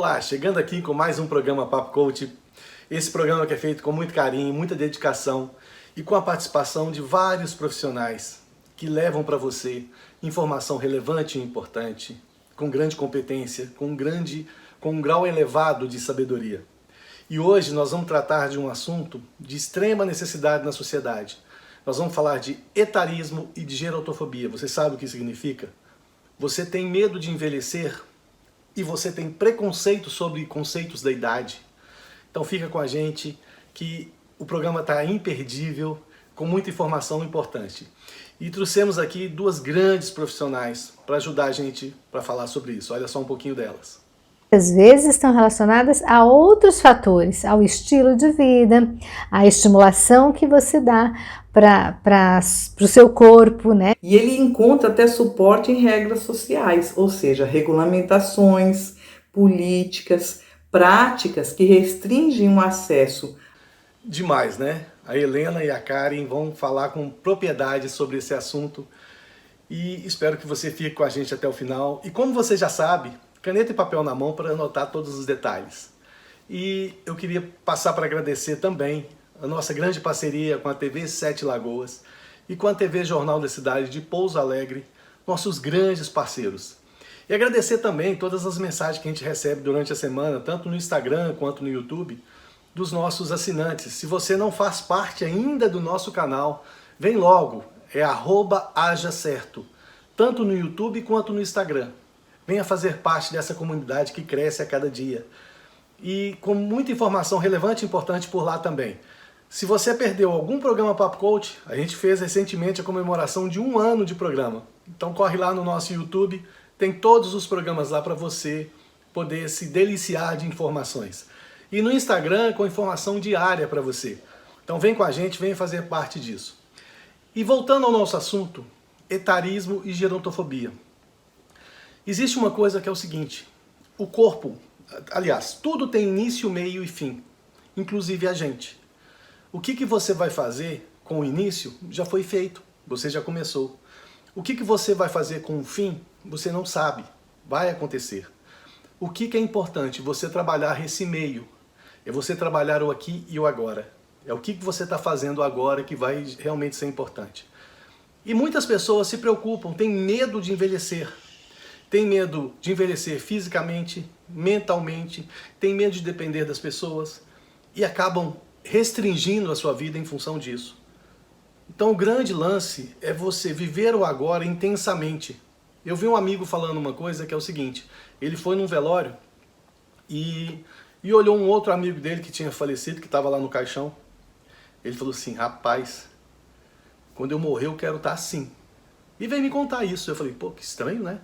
Olá, chegando aqui com mais um programa Papo Coach. Esse programa que é feito com muito carinho, muita dedicação e com a participação de vários profissionais que levam para você informação relevante e importante, com grande competência, com um grau elevado de sabedoria. E hoje nós vamos tratar de um assunto de extrema necessidade na sociedade. Nós vamos falar de etarismo e de gerontofobia. Você sabe o que significa? Você tem medo de envelhecer e você tem preconceito sobre conceitos da idade. Então fica com a gente que o programa está imperdível, com muita informação importante. E trouxemos aqui duas grandes profissionais para ajudar a gente para falar sobre isso. Olha só um pouquinho delas. Às vezes estão relacionadas a outros fatores, ao estilo de vida, à estimulação que você dá para o seu corpo, né? E ele encontra até suporte em regras sociais, ou seja, regulamentações, políticas, práticas que restringem o acesso. Demais, né? A Helena e a Karen vão falar com propriedade sobre esse assunto e espero que você fique com a gente até o final. E como você já sabe, caneta e papel na mão para anotar todos os detalhes. E eu queria passar para agradecer também a nossa grande parceria com a TV Sete Lagoas e com a TV Jornal da Cidade de Pouso Alegre, nossos grandes parceiros. E agradecer também todas as mensagens que a gente recebe durante a semana, tanto no Instagram quanto no YouTube, dos nossos assinantes. Se você não faz parte ainda do nosso canal, vem logo, é @hajacerto, tanto no YouTube quanto no Instagram. Venha fazer parte dessa comunidade que cresce a cada dia. E com muita informação relevante e importante por lá também. Se você perdeu algum programa Papo Coach, a gente fez recentemente a comemoração de 1 ano de programa. Então corre lá no nosso YouTube, tem todos os programas lá para você poder se deliciar de informações. E no Instagram com informação diária para você. Então vem com a gente, vem fazer parte disso. E voltando ao nosso assunto, etarismo e gerontofobia. Existe uma coisa que é o seguinte, o corpo, aliás, tudo tem início, meio e fim, inclusive a gente. O que você vai fazer com o início já foi feito, você já começou. O que você vai fazer com o fim, você não sabe, vai acontecer. O que é importante? Você trabalhar esse meio, é você trabalhar o aqui e o agora. É o que você está fazendo agora que vai realmente ser importante. E muitas pessoas se preocupam, têm medo de envelhecer. Tem medo de envelhecer fisicamente, mentalmente, tem medo de depender das pessoas e acabam restringindo a sua vida em função disso. Então o grande lance é você viver o agora intensamente. Eu vi um amigo falando uma coisa que é o seguinte, ele foi num velório e olhou um outro amigo dele que tinha falecido, que estava lá no caixão. Ele falou assim, rapaz, quando eu morrer eu quero estar assim. E veio me contar isso. Eu falei, pô, que estranho, né?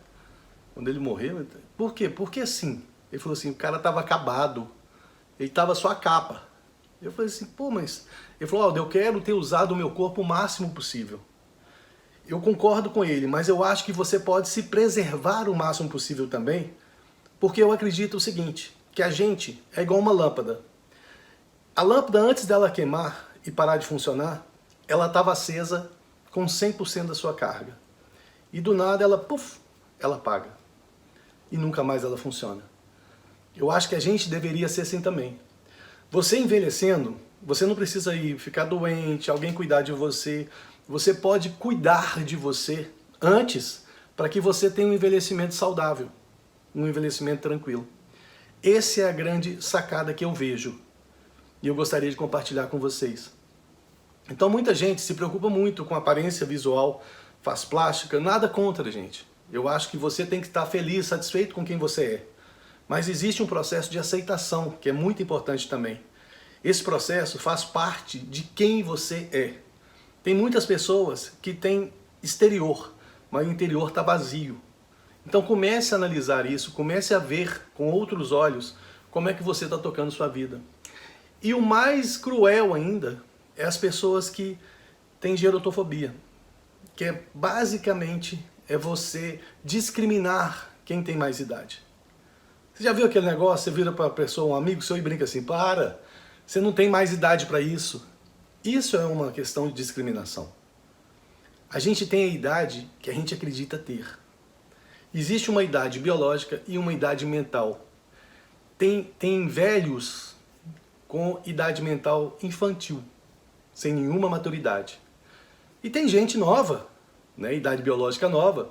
Quando ele morreu, por quê? Porque assim, ele falou assim, o cara estava acabado, ele estava só a capa. Eu falei assim, pô, mas... Ele falou, eu quero ter usado o meu corpo o máximo possível. Eu concordo com ele, mas eu acho que você pode se preservar o máximo possível também, porque eu acredito o seguinte, que a gente é igual uma lâmpada. A lâmpada, antes dela queimar e parar de funcionar, ela estava acesa com 100% da sua carga. E do nada ela, ela apaga. E nunca mais ela funciona. Eu acho que a gente deveria ser assim também. Você envelhecendo, você não precisa ir ficar doente, alguém cuidar de você. Você pode cuidar de você antes para que você tenha um envelhecimento saudável, um envelhecimento tranquilo. Essa é a grande sacada que eu vejo e eu gostaria de compartilhar com vocês. Então muita gente se preocupa muito com a aparência visual, faz plástica, nada contra, gente. Eu acho que você tem que estar feliz, satisfeito com quem você é. Mas existe um processo de aceitação, que é muito importante também. Esse processo faz parte de quem você é. Tem muitas pessoas que têm exterior, mas o interior está vazio. Então comece a analisar isso, comece a ver com outros olhos como é que você está tocando sua vida. E o mais cruel ainda é as pessoas que têm gerontofobia, que é basicamente você discriminar quem tem mais idade. Você já viu aquele negócio, você vira para a pessoa, um amigo seu e brinca assim, para, você não tem mais idade para isso. Isso é uma questão de discriminação. A gente tem a idade que a gente acredita ter. Existe uma idade biológica e uma idade mental. tem velhos com idade mental infantil, sem nenhuma maturidade. E tem gente nova, né, idade biológica nova,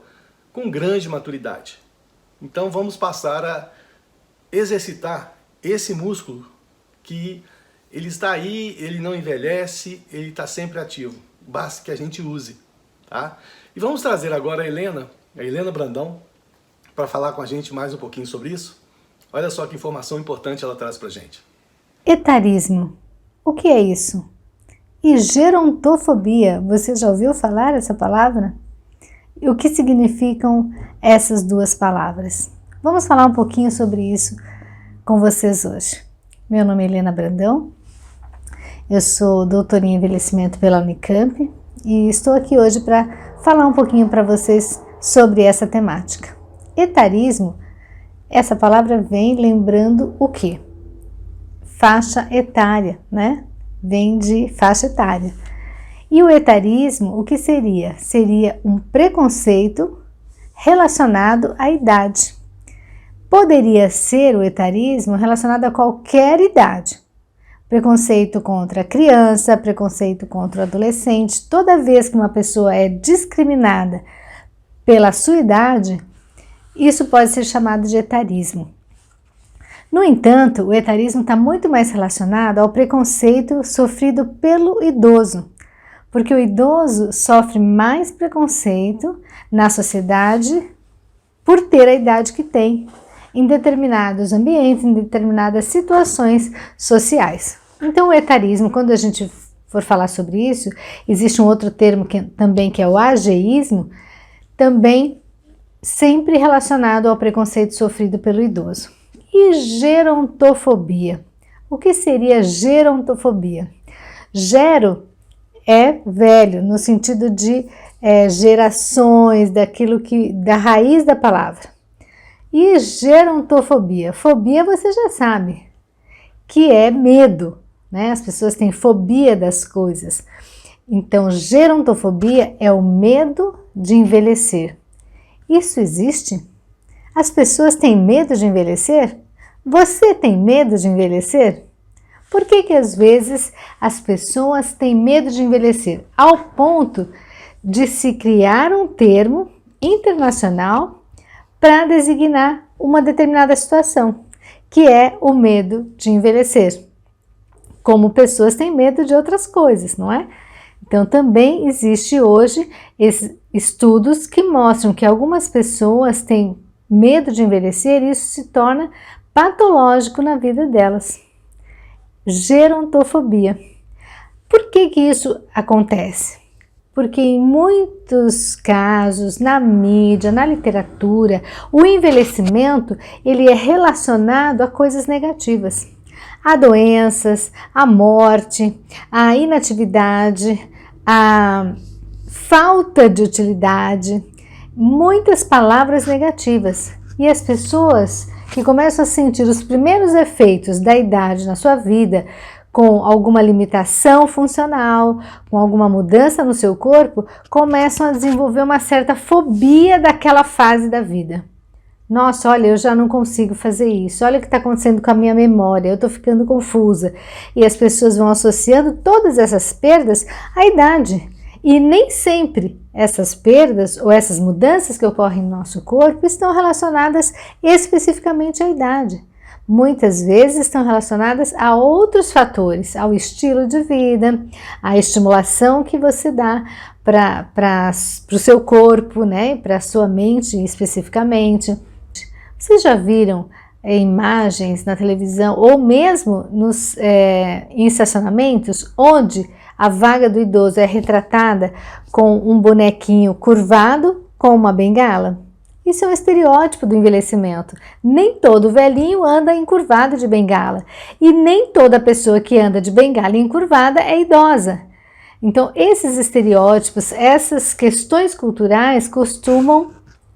com grande maturidade. Então vamos passar a exercitar esse músculo que ele está aí, ele não envelhece, ele está sempre ativo. Basta que a gente use, tá? E vamos trazer agora a Helena Brandão, para falar com a gente mais um pouquinho sobre isso. Olha só que informação importante ela traz para a gente. Etarismo. O que é isso? E gerontofobia, você já ouviu falar essa palavra? E o que significam essas duas palavras? Vamos falar um pouquinho sobre isso com vocês hoje. Meu nome é Helena Brandão, eu sou doutora em envelhecimento pela Unicamp e estou aqui hoje para falar um pouquinho para vocês sobre essa temática. Etarismo, essa palavra vem lembrando o quê? Faixa etária, né? Vem de faixa etária. E o etarismo, o que seria? Seria um preconceito relacionado à idade. Poderia ser o etarismo relacionado a qualquer idade. Preconceito contra a criança, preconceito contra o adolescente. Toda vez que uma pessoa é discriminada pela sua idade, isso pode ser chamado de etarismo. No entanto, o etarismo está muito mais relacionado ao preconceito sofrido pelo idoso, porque o idoso sofre mais preconceito na sociedade por ter a idade que tem, em determinados ambientes, em determinadas situações sociais. Então, o etarismo, quando a gente for falar sobre isso, existe um outro termo que é o ageísmo, também sempre relacionado ao preconceito sofrido pelo idoso. E gerontofobia. O que seria gerontofobia? Gero é velho, no sentido de gerações, da raiz da palavra. E gerontofobia? Fobia você já sabe, que é medo, né? As pessoas têm fobia das coisas. Então, gerontofobia é o medo de envelhecer. Isso existe? As pessoas têm medo de envelhecer? Você tem medo de envelhecer? Por que às vezes as pessoas têm medo de envelhecer? Ao ponto de se criar um termo internacional para designar uma determinada situação, que é o medo de envelhecer. Como pessoas têm medo de outras coisas, não é? Então também existe hoje estudos que mostram que algumas pessoas têm medo de envelhecer e isso se torna patológico na vida delas. Gerontofobia. Por que isso acontece? Porque em muitos casos, na mídia, na literatura, o envelhecimento ele é relacionado a coisas negativas. A doenças, a morte, a inatividade, a falta de utilidade, muitas palavras negativas. E as pessoas que começam a sentir os primeiros efeitos da idade na sua vida, com alguma limitação funcional, com alguma mudança no seu corpo, começam a desenvolver uma certa fobia daquela fase da vida. Nossa, olha, eu já não consigo fazer isso, olha o que está acontecendo com a minha memória, eu estou ficando confusa. E as pessoas vão associando todas essas perdas à idade. E nem sempre essas perdas ou essas mudanças que ocorrem no nosso corpo estão relacionadas especificamente à idade. Muitas vezes estão relacionadas a outros fatores, ao estilo de vida, à estimulação que você dá para o seu corpo, né, para a sua mente especificamente. Vocês já viram imagens na televisão ou mesmo em estacionamentos onde a vaga do idoso é retratada com um bonequinho curvado com uma bengala? Isso é um estereótipo do envelhecimento. Nem todo velhinho anda encurvado de bengala e nem toda pessoa que anda de bengala encurvada é idosa. Então, esses estereótipos, essas questões culturais costumam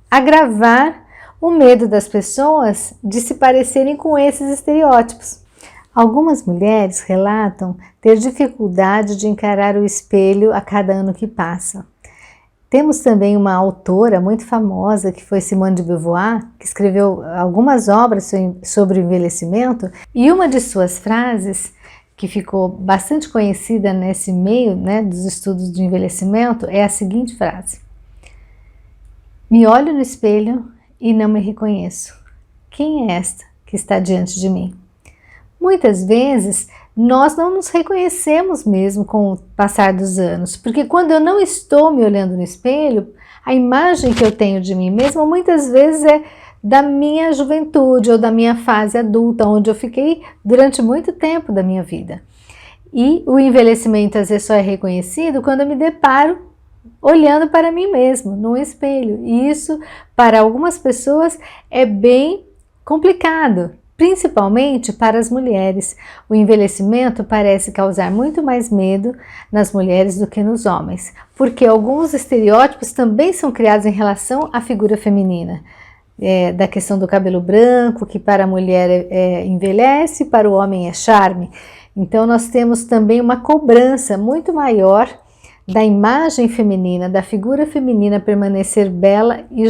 agravar o medo das pessoas de se parecerem com esses estereótipos. Algumas mulheres relatam ter dificuldade de encarar o espelho a cada ano que passa. Temos também uma autora muito famosa, que foi Simone de Beauvoir, que escreveu algumas obras sobre o envelhecimento, e uma de suas frases, que ficou bastante conhecida nesse meio, né, dos estudos de envelhecimento, é a seguinte frase: me olho no espelho e não me reconheço. Quem é esta que está diante de mim? Muitas vezes nós não nos reconhecemos mesmo com o passar dos anos, porque quando eu não estou me olhando no espelho, a imagem que eu tenho de mim mesma muitas vezes é da minha juventude ou da minha fase adulta, onde eu fiquei durante muito tempo da minha vida. E o envelhecimento às vezes só é reconhecido quando eu me deparo olhando para mim mesmo, no espelho. E isso, para algumas pessoas, é bem complicado. Principalmente para as mulheres. O envelhecimento parece causar muito mais medo nas mulheres do que nos homens, porque alguns estereótipos também são criados em relação à figura feminina. Da questão do cabelo branco, que para a mulher envelhece, para o homem é charme. Então nós temos também uma cobrança muito maior da imagem feminina, da figura feminina permanecer bela e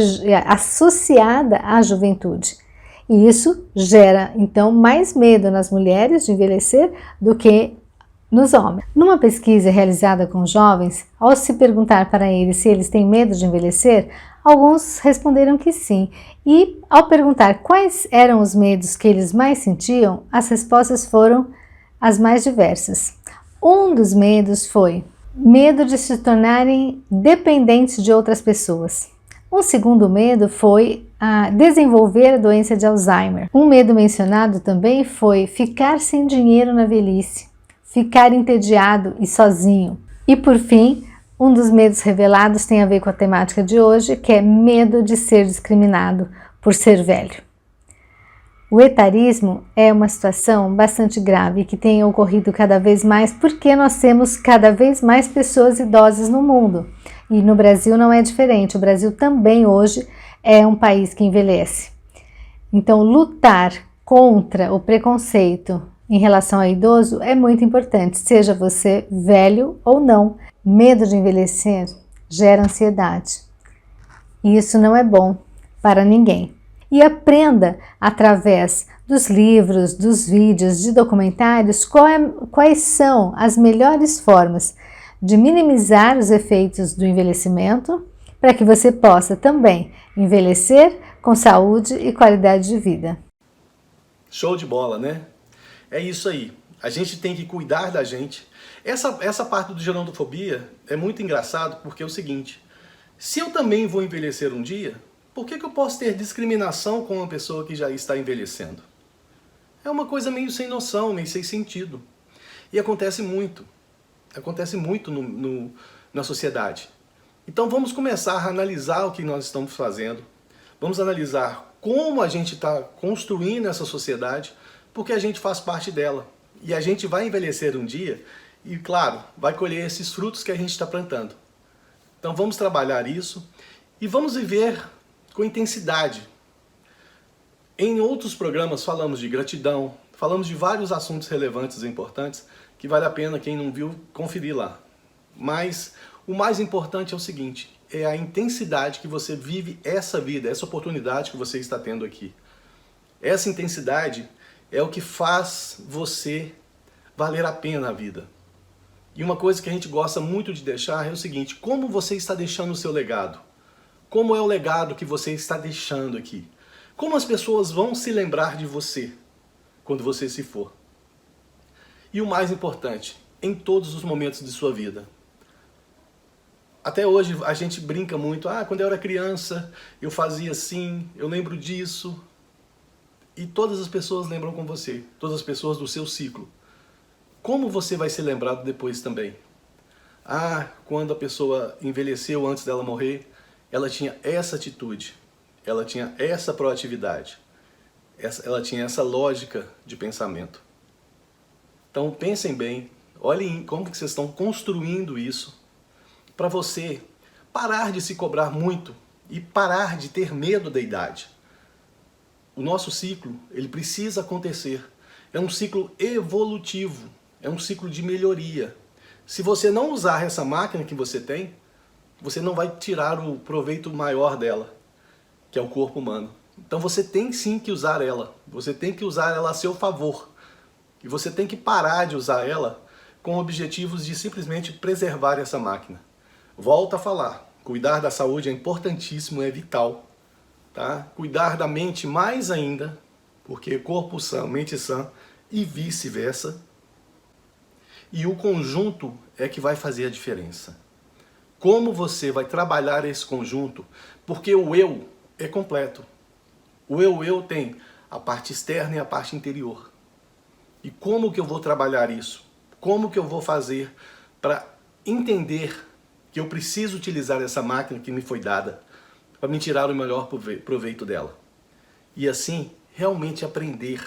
associada à juventude. E isso gera, então, mais medo nas mulheres de envelhecer do que nos homens. Numa pesquisa realizada com jovens, ao se perguntar para eles se eles têm medo de envelhecer, alguns responderam que sim. E ao perguntar quais eram os medos que eles mais sentiam, as respostas foram as mais diversas. Um dos medos foi medo de se tornarem dependentes de outras pessoas. Um segundo medo foi desenvolver a doença de Alzheimer. Um medo mencionado também foi ficar sem dinheiro na velhice, ficar entediado e sozinho. E por fim, um dos medos revelados tem a ver com a temática de hoje, que é medo de ser discriminado por ser velho. O etarismo é uma situação bastante grave que tem ocorrido cada vez mais porque nós temos cada vez mais pessoas idosas no mundo. E no Brasil não é diferente. O Brasil também hoje é um país que envelhece. Então, lutar contra o preconceito em relação ao idoso é muito importante, seja você velho ou não. Medo de envelhecer gera ansiedade. E isso não é bom para ninguém. E aprenda através dos livros, dos vídeos, de documentários, quais são as melhores formas de minimizar os efeitos do envelhecimento, para que você possa também envelhecer com saúde e qualidade de vida. Show de bola, né? É isso aí. A gente tem que cuidar da gente. Essa parte do gerontofobia é muito engraçado porque é o seguinte: se eu também vou envelhecer um dia, por que eu posso ter discriminação com uma pessoa que já está envelhecendo? É uma coisa meio sem noção, meio sem sentido. E acontece muito na sociedade. Então vamos começar a analisar o que nós estamos fazendo, vamos analisar como a gente está construindo essa sociedade, porque a gente faz parte dela. E a gente vai envelhecer um dia e, claro, vai colher esses frutos que a gente está plantando. Então vamos trabalhar isso e vamos viver com intensidade. Em outros programas falamos de gratidão, falamos de vários assuntos relevantes e importantes que vale a pena, quem não viu, conferir lá. Mas o mais importante é o seguinte: é a intensidade que você vive essa vida, essa oportunidade que você está tendo aqui. Essa intensidade é o que faz você valer a pena a vida. E uma coisa que a gente gosta muito de deixar é o seguinte: como você está deixando o seu legado? Como é o legado que você está deixando aqui? Como as pessoas vão se lembrar de você quando você se for? E o mais importante, em todos os momentos de sua vida. Até hoje a gente brinca muito: quando eu era criança eu fazia assim, eu lembro disso. E todas as pessoas lembram com você, todas as pessoas do seu ciclo. Como você vai ser lembrado depois também? Quando a pessoa envelheceu antes dela morrer, ela tinha essa atitude, ela tinha essa proatividade, ela tinha essa lógica de pensamento. Então pensem bem, olhem como que vocês estão construindo isso, para você parar de se cobrar muito e parar de ter medo da idade. O nosso ciclo, ele precisa acontecer. É um ciclo evolutivo, é um ciclo de melhoria. Se você não usar essa máquina que você tem, você não vai tirar o proveito maior dela, que é o corpo humano. Então você tem sim que usar ela, você tem que usar ela a seu favor. E você tem que parar de usar ela com objetivos de simplesmente preservar essa máquina. Volto a falar, cuidar da saúde é importantíssimo, é vital. Tá? Cuidar da mente mais ainda, porque corpo sã, mente sã e vice-versa. E o conjunto é que vai fazer a diferença. Como você vai trabalhar esse conjunto? Porque o eu é completo. O eu tem a parte externa e a parte interior. E como que eu vou trabalhar isso? Como que eu vou fazer para entender que eu preciso utilizar essa máquina que me foi dada para me tirar o melhor proveito dela? E assim, realmente aprender,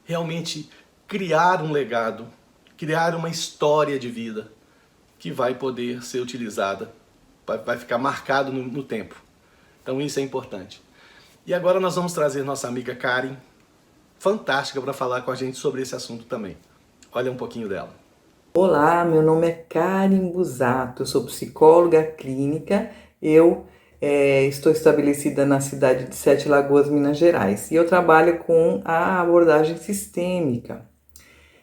realmente criar um legado, criar uma história de vida que vai poder ser utilizada, vai ficar marcado no tempo. Então isso é importante. E agora nós vamos trazer nossa amiga Karen, fantástica, para falar com a gente sobre esse assunto também. Olha um pouquinho dela. Olá, meu nome é Karen Busato, eu sou psicóloga clínica, eu estou estabelecida na cidade de Sete Lagoas, Minas Gerais, e eu trabalho com a abordagem sistêmica.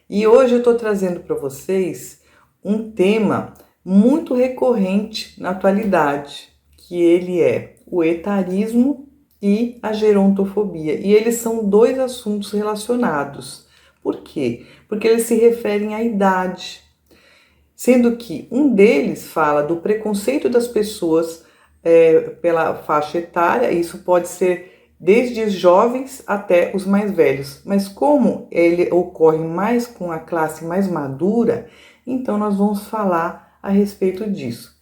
E hoje eu estou trazendo para vocês um tema muito recorrente na atualidade, que ele é o etarismo e a gerontofobia. E eles são dois assuntos relacionados. Por quê? Porque eles se referem à idade, sendo que um deles fala do preconceito das pessoas pela faixa etária. Isso pode ser desde os jovens até os mais velhos, mas como ele ocorre mais com a classe mais madura, então nós vamos falar a respeito disso.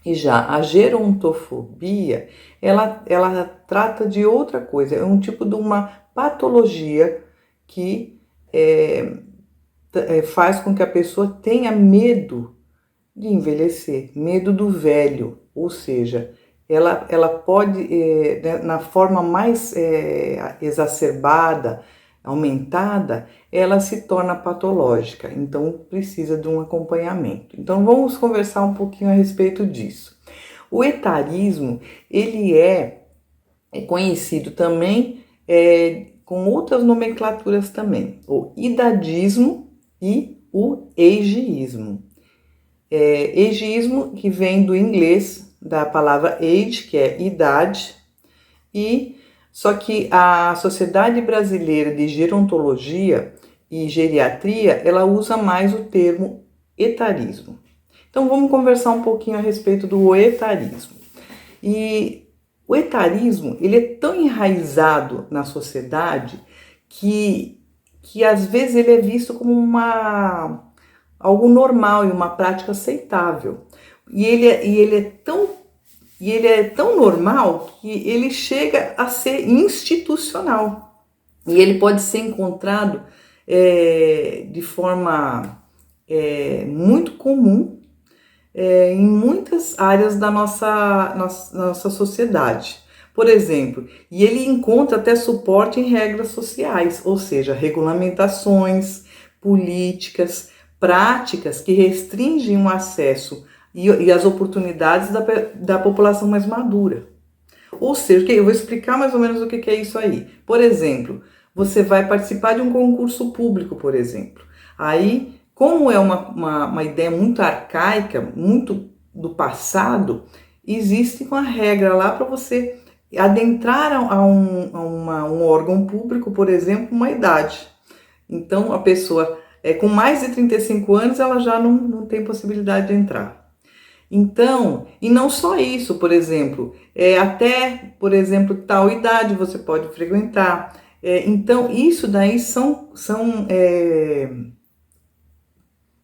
E já a gerontofobia, ela trata de outra coisa, é um tipo de uma patologia que faz com que a pessoa tenha medo de envelhecer, medo do velho, ou seja, ela pode, na forma mais exacerbada, aumentada, ela se torna patológica, então precisa de um acompanhamento. Então vamos conversar um pouquinho a respeito disso. O etarismo, ele é conhecido também com outras nomenclaturas também, o idadismo e o ageísmo. Ageísmo, que vem do inglês, da palavra age, que é idade, só que a Sociedade Brasileira de Gerontologia e Geriatria, ela usa mais o termo etarismo. Então vamos conversar um pouquinho a respeito do etarismo. E o etarismo, ele é tão enraizado na sociedade que às vezes ele é visto como algo normal e uma prática aceitável. E ele é tão normal que ele chega a ser institucional. E ele pode ser encontrado de forma muito comum em muitas áreas da nossa sociedade. Por exemplo, e ele encontra até suporte em regras sociais, ou seja, regulamentações, políticas, práticas que restringem o acesso e as oportunidades da população mais madura. Ou seja, eu vou explicar mais ou menos o que é isso aí. Por exemplo, você vai participar de um concurso público, por exemplo. Aí, como é uma ideia muito arcaica, muito do passado, existe uma regra lá para você adentrar a um órgão público, por exemplo, uma idade. Então, a pessoa com mais de 35 anos, ela já não tem possibilidade de entrar. Então, e não só isso, por exemplo, até, por exemplo, tal idade você pode frequentar. Então, isso daí são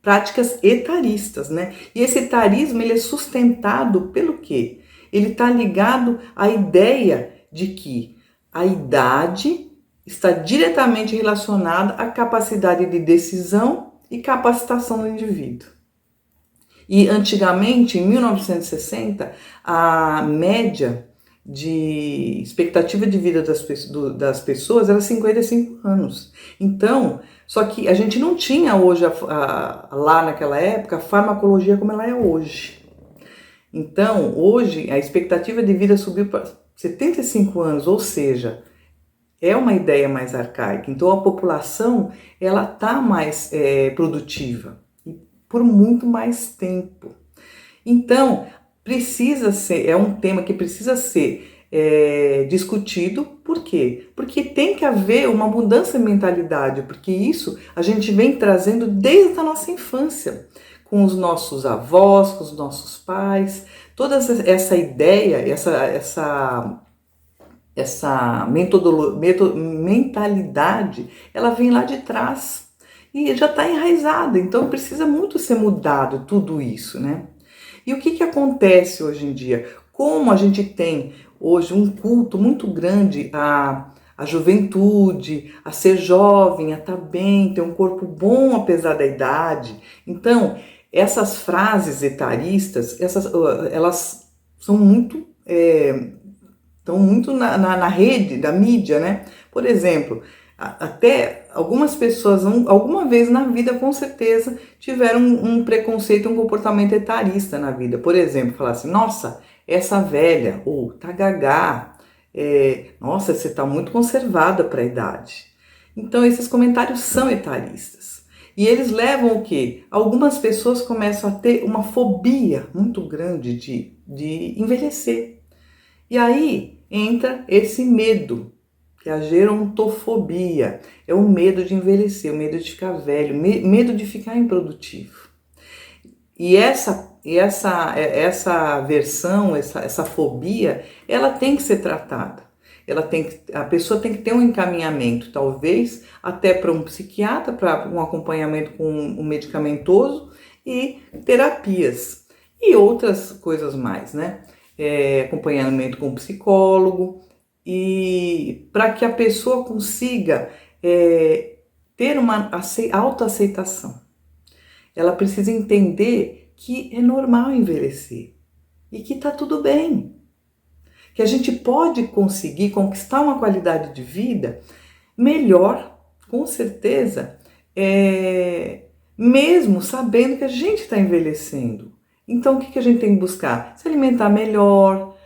práticas etaristas, né? E esse etarismo, ele é sustentado pelo quê? Ele está ligado à ideia de que a idade está diretamente relacionada à capacidade de decisão e capacitação do indivíduo. E antigamente, em 1960, a média de expectativa de vida das pessoas era 55 anos. Então, só que a gente não tinha hoje, lá naquela época, a farmacologia como ela é hoje. Então, hoje, a expectativa de vida subiu para 75 anos, ou seja, é uma ideia mais arcaica. Então, a população ela está mais produtiva e por muito mais tempo. Então, precisa ser, é um tema que precisa ser discutido. Por quê? Porque tem que haver uma mudança de mentalidade, porque isso a gente vem trazendo desde a nossa infância, com os nossos avós, com os nossos pais, toda essa ideia, essa mentalidade, ela vem lá de trás e já está enraizada, então precisa muito ser mudado tudo isso, né? E o que acontece hoje em dia? Como a gente tem hoje um culto muito grande à juventude, a ser jovem, a estar bem, ter um corpo bom apesar da idade. Então, essas frases etaristas, elas são muito, estão muito na rede da mídia, né? Por exemplo, até algumas pessoas, alguma vez na vida, com certeza, tiveram um preconceito, um comportamento etarista na vida. Por exemplo, falar assim, nossa, essa velha, ou tá gagá, nossa, você tá muito conservada para a idade. Então, esses comentários são etaristas. E eles levam o quê? Algumas pessoas começam a ter uma fobia muito grande de envelhecer. E aí entra esse medo, que é a gerontofobia. É o medo de envelhecer, o medo de ficar velho, medo de ficar improdutivo. E essa aversão, essa fobia, ela tem que ser tratada. A pessoa tem que ter um encaminhamento, talvez até para um psiquiatra, para um acompanhamento com um medicamentoso e terapias e outras coisas mais, né? Acompanhamento com um psicólogo, e para que a pessoa consiga ter uma autoaceitação. Ela precisa entender que é normal envelhecer e que está tudo bem. Que a gente pode conseguir conquistar uma qualidade de vida melhor, com certeza, mesmo sabendo que a gente está envelhecendo. Então, o que a gente tem que buscar? Se alimentar melhor,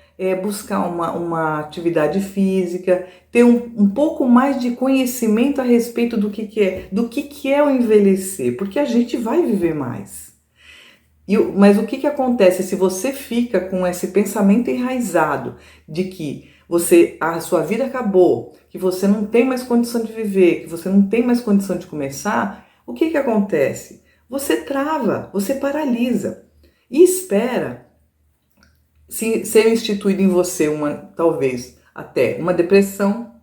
buscar uma atividade física, ter um pouco mais de conhecimento a respeito do que é o envelhecer, porque a gente vai viver mais. Mas o que acontece se você fica com esse pensamento enraizado de que a sua vida acabou, que você não tem mais condição de viver, que você não tem mais condição de começar? O que acontece? Você trava, você paralisa e espera ser instituído em você talvez até uma depressão,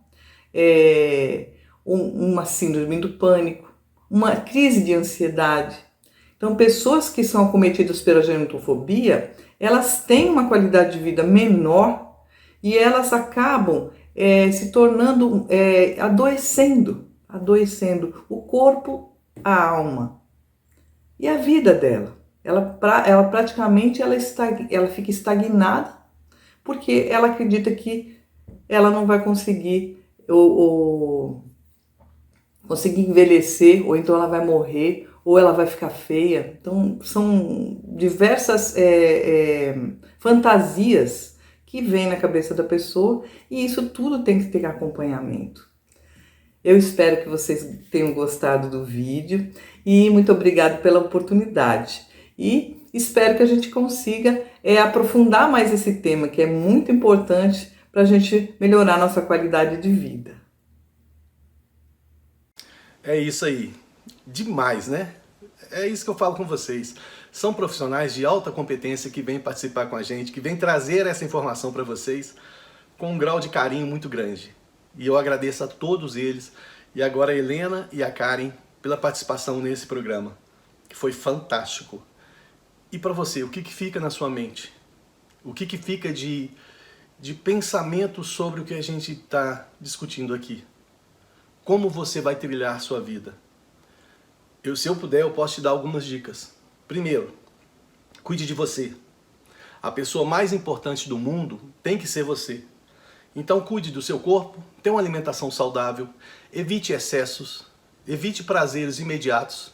uma síndrome do pânico, uma crise de ansiedade. Então, pessoas que são acometidas pela gerontofobia, elas têm uma qualidade de vida menor e elas acabam se tornando, adoecendo o corpo, a alma e a vida dela. Ela praticamente ela fica estagnada porque ela acredita que ela não vai conseguir conseguir envelhecer, ou então ela vai morrer, ou ela vai ficar feia. Então, são diversas fantasias que vêm na cabeça da pessoa, e isso tudo tem que ter acompanhamento. Eu espero que vocês tenham gostado do vídeo e muito obrigado pela oportunidade. E espero que a gente consiga aprofundar mais esse tema, que é muito importante para a gente melhorar nossa qualidade de vida. É isso aí. Demais, né? É isso que eu falo com vocês. São profissionais de alta competência que vêm participar com a gente, que vêm trazer essa informação para vocês com um grau de carinho muito grande. E eu agradeço a todos eles, e agora a Helena e a Karen, pela participação nesse programa, que foi fantástico. E para você, o que fica na sua mente? O que fica de pensamento sobre o que a gente está discutindo aqui? Como você vai trilhar a sua vida? Se eu puder, eu posso te dar algumas dicas. Primeiro, cuide de você. A pessoa mais importante do mundo tem que ser você. Então cuide do seu corpo, tenha uma alimentação saudável, evite excessos, evite prazeres imediatos,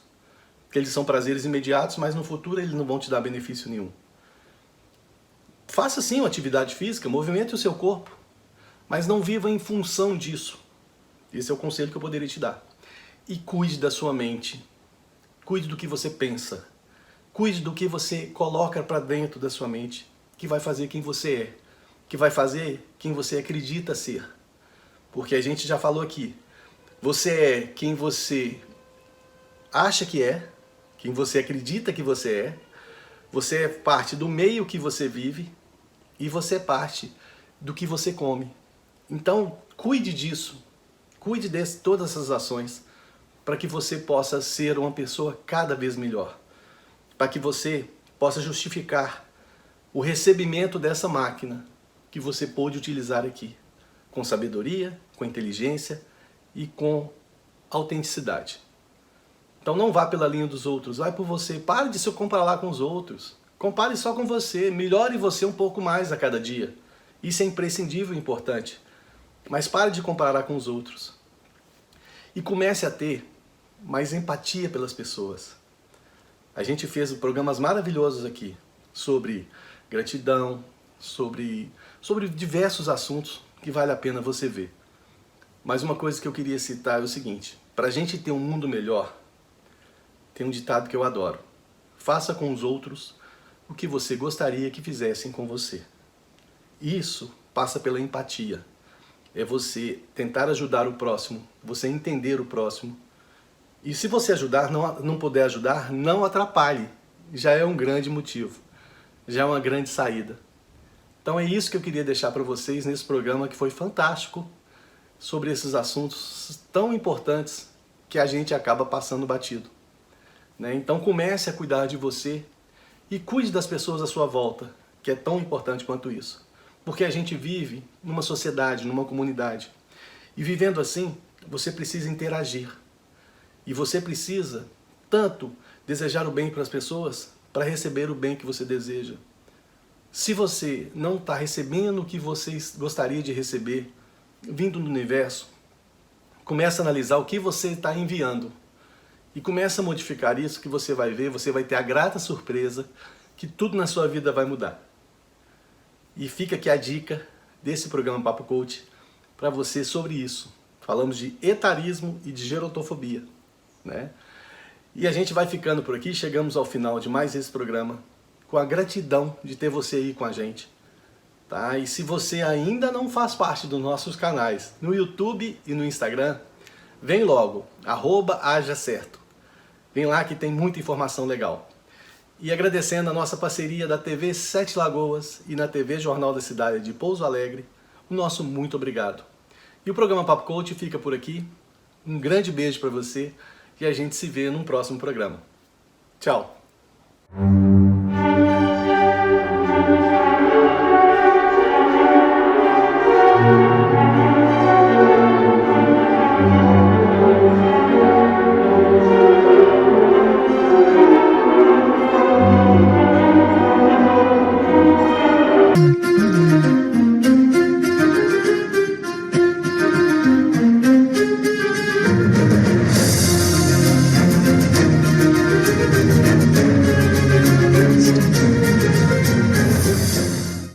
porque eles são prazeres imediatos, mas no futuro eles não vão te dar benefício nenhum. faça sim uma atividade física, movimente o seu corpo, mas não viva em função disso. Esse é o conselho que eu poderia te dar. E cuide da sua mente, cuide do que você pensa, cuide do que você coloca para dentro da sua mente, que vai fazer quem você é, que vai fazer quem você acredita ser. Porque a gente já falou aqui, você é quem você acha que é, quem você acredita que você é parte do meio que você vive e você é parte do que você come. Então, cuide disso, cuide de todas essas ações para que você possa ser uma pessoa cada vez melhor, para que você possa justificar o recebimento dessa máquina que você pôde utilizar aqui, com sabedoria, com inteligência e com autenticidade. Então não vá pela linha dos outros, vai por você. Pare de se comparar com os outros. Compare só com você, melhore você um pouco mais a cada dia. Isso é imprescindível e importante. Mas pare de comparar com os outros. E comece a ter mais empatia pelas pessoas. A gente fez programas maravilhosos aqui sobre gratidão, sobre diversos assuntos que vale a pena você ver. Mas uma coisa que eu queria citar é o seguinte: para a gente ter um mundo melhor, tem um ditado que eu adoro. Faça com os outros o que você gostaria que fizessem com você. Isso passa pela empatia. É você tentar ajudar o próximo, você entender o próximo. E se você ajudar, não puder ajudar, não atrapalhe. Já é um grande motivo. Já é uma grande saída. Então é isso que eu queria deixar para vocês nesse programa que foi fantástico, sobre esses assuntos tão importantes que a gente acaba passando batido. Então comece a cuidar de você e cuide das pessoas à sua volta, que é tão importante quanto isso. Porque a gente vive numa sociedade, numa comunidade. E vivendo assim, você precisa interagir. E você precisa tanto desejar o bem para as pessoas, para receber o bem que você deseja. Se você não está recebendo o que você gostaria de receber, vindo do universo, comece a analisar o que você está enviando. E começa a modificar isso, que você vai ver, você vai ter a grata surpresa que tudo na sua vida vai mudar. E fica aqui a dica desse programa Papo Coach para você sobre isso. Falamos de etarismo e de gerontofobia, E a gente vai ficando por aqui, chegamos ao final de mais esse programa, com a gratidão de ter você aí com a gente. E se você ainda não faz parte dos nossos canais no YouTube e no Instagram, vem logo, @hajacerto. Vem lá que tem muita informação legal. E agradecendo a nossa parceria da TV Sete Lagoas e na TV Jornal da Cidade de Pouso Alegre, o nosso muito obrigado. E o programa Papo Coach fica por aqui. Um grande beijo para você e a gente se vê num próximo programa. Tchau!